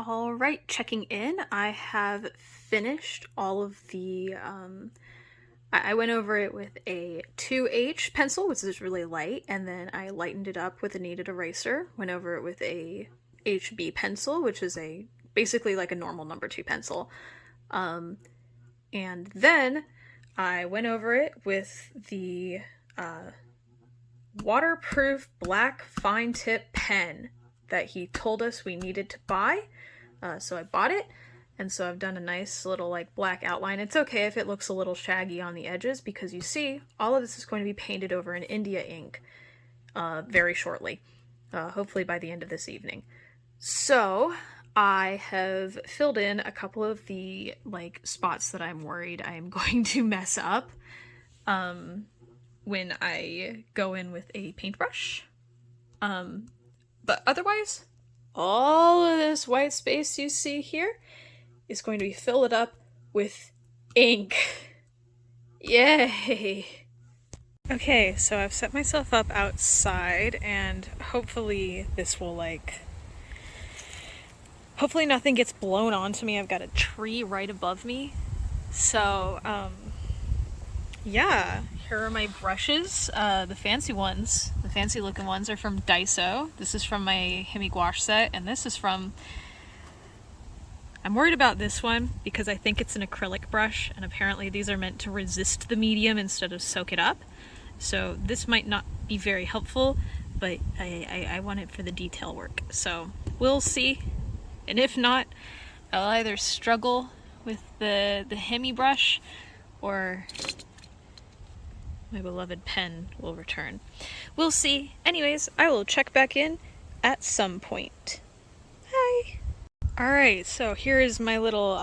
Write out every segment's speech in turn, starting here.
All right, checking in. I have finished all of the. I went over it with a 2H pencil, which is really light, and then I lightened it up with a kneaded eraser. Went over it with a HB pencil, which is a basically like a normal number 2 pencil. And then I went over it with the waterproof black fine tip pen that he told us we needed to buy. So I bought it, and so I've done a nice little like black outline. It's okay if it looks a little shaggy on the edges because you see all of this is going to be painted over in India ink very shortly, hopefully by the end of this evening. So I have filled in a couple of the like spots that I'm worried I am going to mess up when I go in with a paintbrush. But otherwise, all of this white space you see here is going to be filled up with ink. Yay! Okay, so I've set myself up outside, and hopefully this will hopefully nothing gets blown onto me. I've got a tree right above me. So, yeah, here are my brushes. The fancy ones, the fancy looking ones are from Daiso. This is from my Hemi gouache set, and this is from... I'm worried about this one because I think it's an acrylic brush, and apparently these are meant to resist the medium instead of soak it up. So this might not be very helpful, but I want it for the detail work. So we'll see. And if not, I'll either struggle with the Hemi brush or my beloved pen will return. We'll see. Anyways, I will check back in at some point. Bye! Alright, so here is my little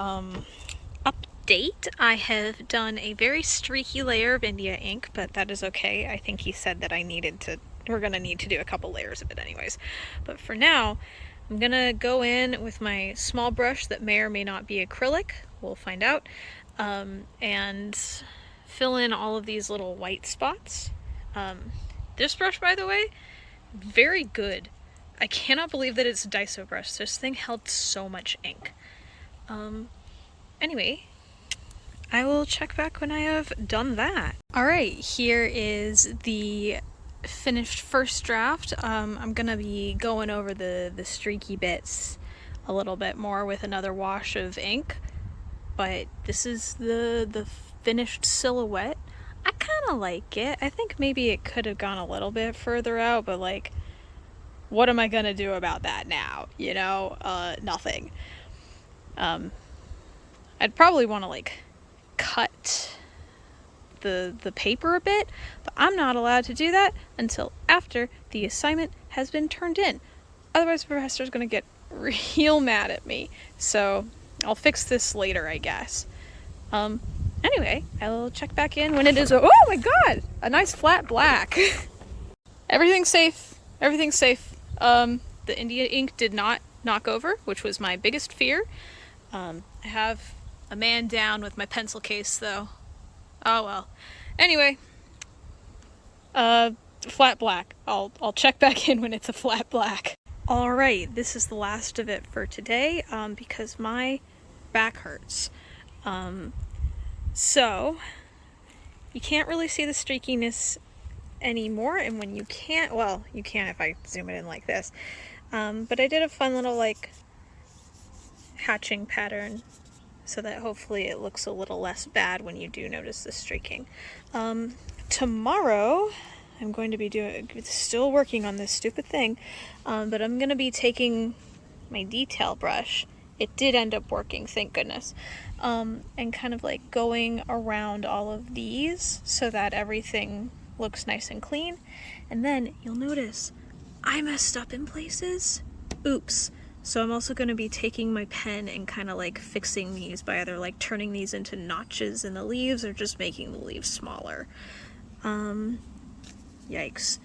update. I have done a very streaky layer of India ink, but that is okay. I think he said that we're gonna need to do a couple layers of it anyways. But for now, I'm gonna go in with my small brush that may or may not be acrylic. We'll find out. And fill in all of these little white spots. This brush, by the way, very good. I cannot believe that it's a Daiso brush. This thing held so much ink. Anyway, I will check back when I have done that. Alright, here is the finished first draft. I'm gonna be going over the streaky bits a little bit more with another wash of ink, but this is the finished silhouette. I kind of like it. I think maybe it could have gone a little bit further out, but like, what am I gonna do about that now? You know, nothing. I'd probably want to like cut the paper a bit, but I'm not allowed to do that until after the assignment has been turned in. Otherwise, the professor's gonna get real mad at me. So I'll fix this later, I guess. Anyway, I'll check back in when it is oh my god! A nice flat black. Everything's safe. Everything's safe. The India ink did not knock over, which was my biggest fear. I have a man down with my pencil case, though. Oh well. Anyway, flat black. I'll check back in when it's a flat black. Alright, this is the last of it for today, because my back hurts. So, you can't really see the streakiness anymore, and when you can't, well, you can if I zoom it in like this. But I did a fun little, like, hatching pattern so that hopefully it looks a little less bad when you do notice the streaking. Tomorrow, I'm going to be still working on this stupid thing, but I'm going to be taking my detail brush. It did end up working, thank goodness. And kind of like going around all of these so that everything looks nice and clean. And then you'll notice I messed up in places. Oops. So I'm also going to be taking my pen and kind of like fixing these by either like turning these into notches in the leaves or just making the leaves smaller. Yikes.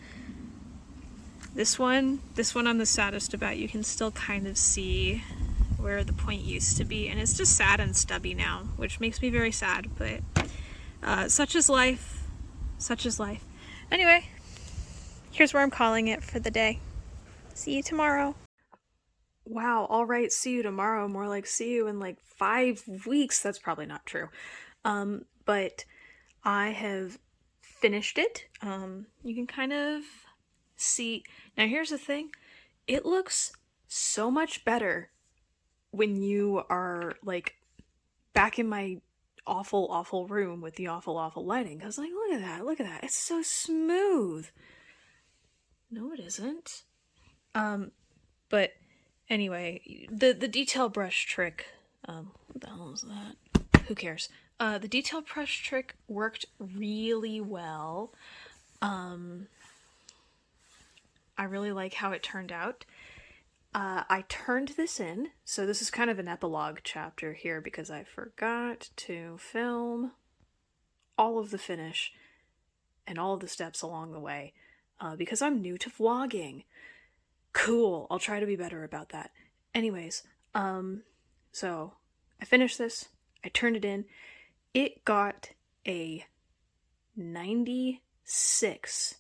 This one I'm the saddest about. You can still kind of see where the point used to be, and it's just sad and stubby now, which makes me very sad, but such is life. Such is life. Anyway, here's where I'm calling it for the day. See you tomorrow. wow, all right, see you tomorrow. More like see you in like 5 weeks. That's probably not true. But I have finished it. You can kind of see. Now, here's the thing, it looks so much better when you are like back in my awful, awful room with the awful, awful lighting. I was like, look at that, look at that. It's so smooth. No, it isn't. But anyway, the detail brush trick. What the hell is that? Who cares? The detail brush trick worked really well. I really like how it turned out. I turned this in, so this is kind of an epilogue chapter here because I forgot to film all of the finish and all of the steps along the way because I'm new to vlogging. Cool, I'll try to be better about that. Anyways, so I finished this, I turned it in, it got a 96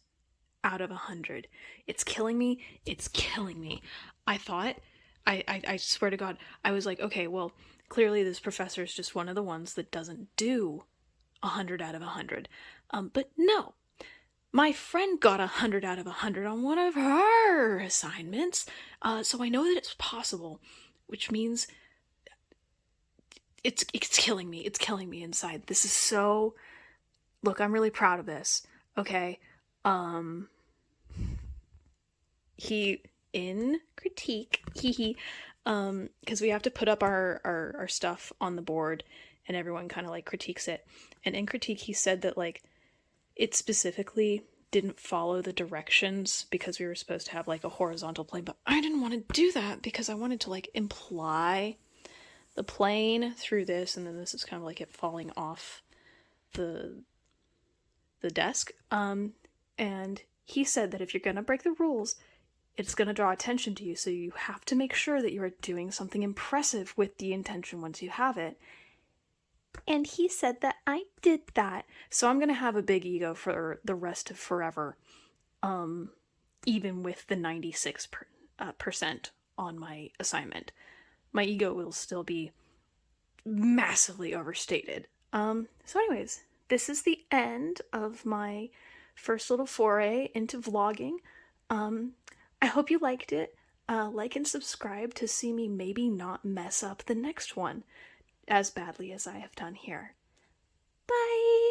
out of 100. It's killing me. It's killing me. I thought, I swear to God, I was like, okay, well, clearly this professor is just one of the ones that doesn't do 100 out of 100. But no, my friend got 100 out of 100 on one of her assignments. So I know that it's possible, which means it's killing me. It's killing me inside. This is so. Look, I'm really proud of this. Okay. He in critique, he because we have to put up our stuff on the board and everyone kind of like critiques it, and in critique he said that like it specifically didn't follow the directions because we were supposed to have like a horizontal plane, but I didn't want to do that because I wanted to like imply the plane through this, and then this is kind of like it falling off the desk. And he said that if you're gonna break the rules, it's going to draw attention to you, so you have to make sure that you are doing something impressive with the intention once you have it. And he said that I did that. So I'm going to have a big ego for the rest of forever, even with the 96% on my assignment. My ego will still be massively overstated. So anyways, this is the end of my first little foray into vlogging. I hope you liked it. Like and subscribe to see me maybe not mess up the next one as badly as I have done here. Bye!